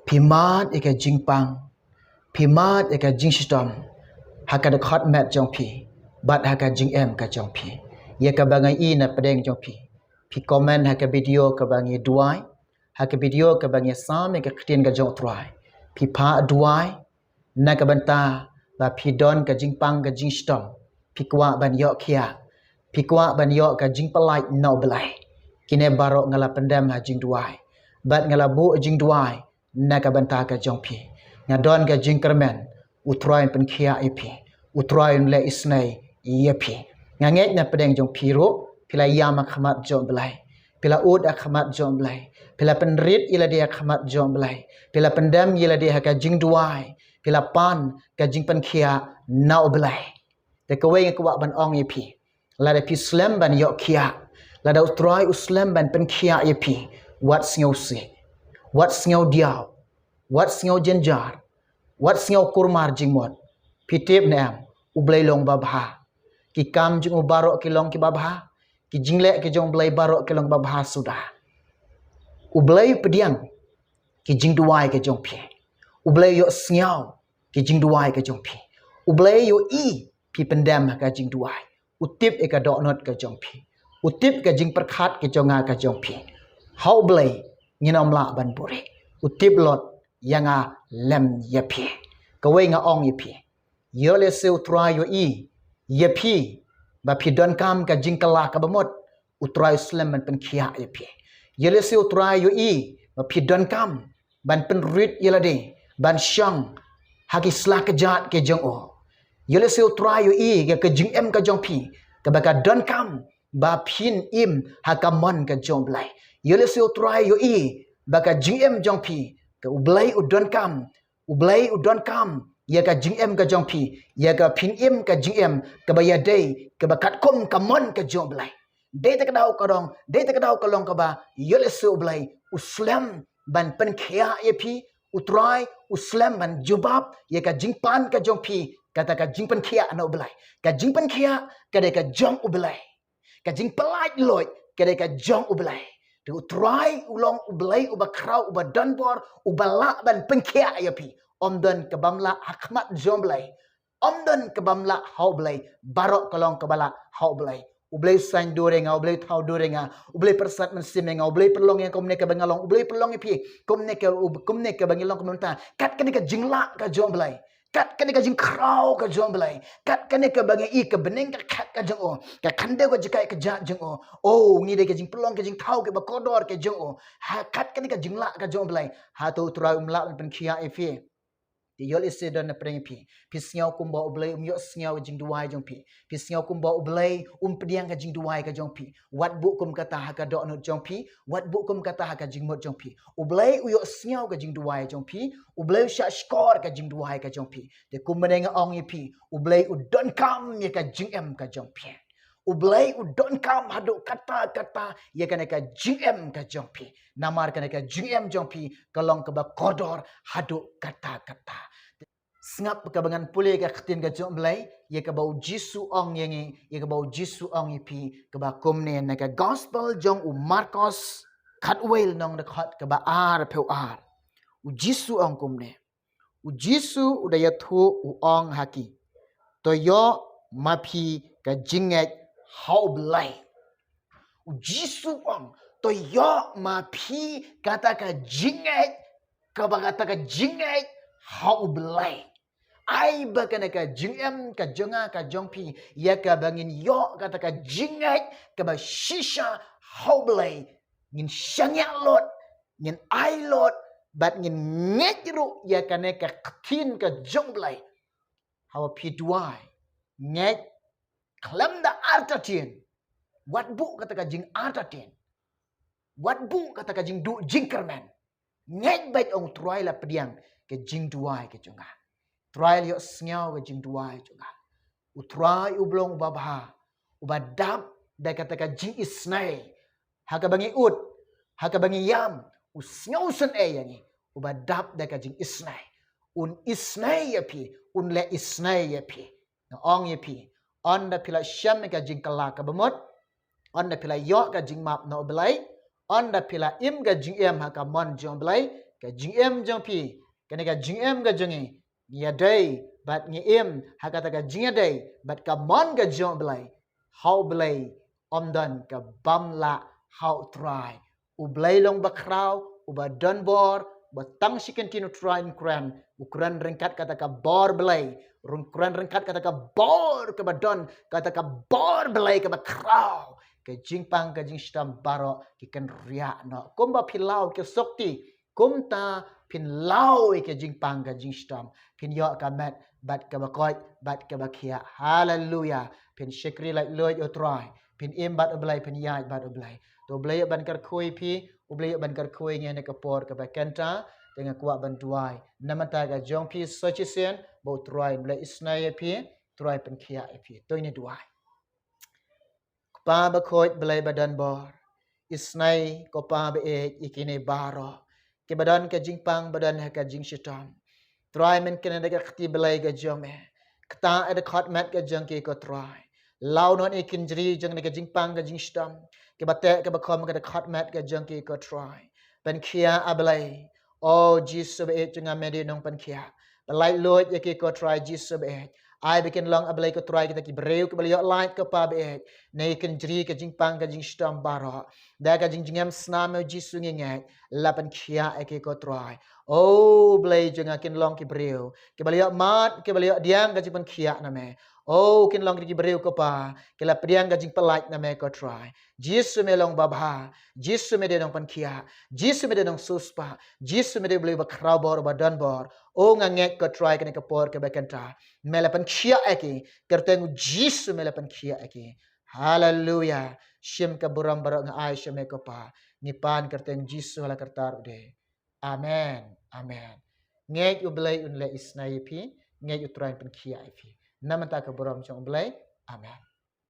Pimat ika jingpang, pimat ika jingstom, haka de khot met jong pi, bat haka jing em ka jong pi. Ye ka bangai I na pedeng jong pi. Pi komen haka video ka bangai duai, haka video ka bangai sam ka ktin ka jong trai. Pi pa duai, na ka banta ba pi don ka jingpang ka jingstom, pi kwa ban yok kia, pi kwa ban yok ka jingpalai no belai. Kine barok ngala pendam ha jing duai, bat ngala bu jing duai, na ka banta ka jong pi. Ngadon ka jing kermen, utroy pen kia ipi, utroy le isnai yepi. Nganget na pedeng jong piro, pila yam akhamat jong belai, pila ud akhamat jong belai, pila penrit ila dia akhamat jong belai, pila pendam ila dia ka jing duai, pila pan ka jing pen kia nau belai. De kawai ngakwa ban ong yepi, lada pi slam ban yok kia, lada utroy uslam ban pen kia yepi, wat sngau si, wat sngau diau, wat sngau jenjar, wat sngau kurmar jingmot, pitip nam ublay long babha, ki kam jing ubarok ki long ki babha, ki jinglek ki jong blay barok ki long babha sudah. Ublay pediang ki jing duai ki jong pi, ublay yo sngau ki jing duai ki jong pi, ublay yo I pi pendam ka jing duai, utip eka doknot ka jong pi, utip ka jing perkhat ki jonga ka jong pi. How blay nginom la ban puri, utip lot yanga lem yepi, kawai nga ong yepi. Yo le se utrai yo I yepi, ba pi don kam ka jing kala ka bamot, utrai slam ban pen kia yepi. Yo le se utrai yo I, ba pi don kam, ban pen rit yelade, ban syang, haki sla kejat ke jong o. Yo le se utrai yo I, ka jing em ka jong pi, ka baka don kam, ba pin im hakamon ka jong blai. Yo le se utrai yo I, baka jing em jong pi, ka ublay udon kam, ublay udon kam, ya ka jing em ka jong pi, ya ka pin im ka jing em, ka ba ya day, ka ba kat kom ka mon ka jong blay. Day ta ka daw ka dong, day ta ka daw ka long ka ba, yole se ublay, uslam ban pen kaya ya pi, utray, uslam ban jubab, ya ka jing pan ka jong pi, kata ka jing pen kaya na ublay. Ka jing pen kaya, kada ka jong ublay. Ka jing pelait loy, kada ka jong ublay. Tu utrai ulong ublay uba kraw uba danbor uba la ban pengkia ayapi omdan kebamla akmat jomblay omdan kebamla haublay barok kolong kebala haublay ublay sain durenga ublay thau durenga ublay persat mensimenga ublay perlong yang komne ke bangalong ublay perlong pi komne ke bangilong komunta kat kene ke jingla ka jomblay kat kene ka jing kraw ka jomblay kat kene ka bangi I ke bening ka kat ka jong o ka kande ko jikai ka jat jong o oh ni de ke jing pelong ke jing thau ke ba kodor ke jong o ha kat kene ka jingla ka jomblay ha tu turai umla pen khia e fi ti yol ise don na preng pi pisngau kumba ublay yo sngau jing duai jong pi pisngau kumba ublay pediang ka jing duai ka jong pi wat bu kum kata ha ka dok no jong pi wat bu kum kata ha ka jing mot jong pi ublay yo sngau ka jing duai jong pi ublay sha skor ka jing duai ka jong pi de kum meneng ong yi pi ublay udon kam ye ka jing em ka jong pi ublay udon kam hadu kata-kata ye kana ka jing em ka jong pi namar kana ka jing em jong pi kalong ka ba kodor hadu kata-kata sngap ka bangan pule ka khatin ka jong blai ye ka bau jisu ong yengi ye ka bau jisu ong yi pi ka ba komne na ka gospel jong u Marcos khatwel nong da khat ka ba ar peu ar u jisu ong komne u jisu udaya thu u ong haki to yo mapi ka jinget how blai u jisu ong to yo mapi kata ka jinget ka ba kata ka jinget how blai ai bakana ka jingem ka jonga ka jongpi ya ka bangin yo kata ka jinget ka ba shisha how blai ngin shangya lot ngin ai lot bat ngin ngejru ya kana ka khin ka jong blai how pi duai ngej klam da artatin wat bu kata ka jing artatin wat bu kata ka jing du jingkerman ngej bait ong truai la pediang ke jing duai ke jonga trial yo sngau ke jing duai jonga utrai ublong babha ubadap da kata ka jing isnai haka bangi ut haka bangi yam usngau sen e yani ubadap da ka jing isnai un isnai yapi un le isnai yapi na ong yapi on da pila syam ka jing kala ka bemot on da pila yo ka jing map no belai on da pila im ka jing em haka mon jong belai ka jing em jong pi kene ka jing em ka jongi nya dei bat ngi em hakata ka jing dei bat ka mon ka jong blai how blai omdan ka bamla how try u blai long ba kraw u ba don bor ba tang siken tinu try in kran ukuran rengkat kata ka bor blai ukuran rengkat kata ka bor ka ba don kata ka bor blai ka ba kraw ke jingpang ke jingstam baro ki kan ria no kumba pilau ke sokti kumta pin lau ke jingpang ke jingstam pin yo ka met bat ka bakoi bat ka bakia hallelujah pin shikri like loy o try pin im bat oblai pin yai bat oblai to blai ban kar khoi pi oblai ban kar khoi nge ne ka por ka bakenta dengan kuat bantuai namata ka jong pi sochisen bo try blai isnai pi try pin kia pi to ni duai pa ba khoi blai badan bor isnai ko pa be ikine baro ke badan ka jingpang badan ha ka jing shitam try men kene daga khti blai ga jome kta ad khot mat ga jang ke ko try lau non ikin jri jang ne ga jingpang ga jing shitam ke bate ke ba khom ga khot mat ga jang ke ko try ben khia ablai o jisu be jang amedi nong pan khia balai loy ye ke ko try jisu be ai bikin long ablai ko try kita ki breu ke beliau light ke pa be nei ken jri ke jingpang ga jing shitam baro da ga jing jingam snam jisu nge lapan khia ke ko try oh blai jang akin long ki breu ke beliau mat ke beliau diang ga jing khia na me oh kin long ki breu ko pa ke la priang ga jing pelait na me ko try jisu me long babha jisu me de dong pan khia jisu me de dong suspa jisu me de blai ba khrau bor ba dan bor o ngangek ko try ke ke por ke bekenta melapan khia eki kerteng jisu melapan khia eki hallelujah shim ka buram barang ai shame ko pa nipan kerteng jisu hala kertar ude amen amen ngek ublai unle isnai pi ngek utrai pen khia pi namata ka buram chong blai amen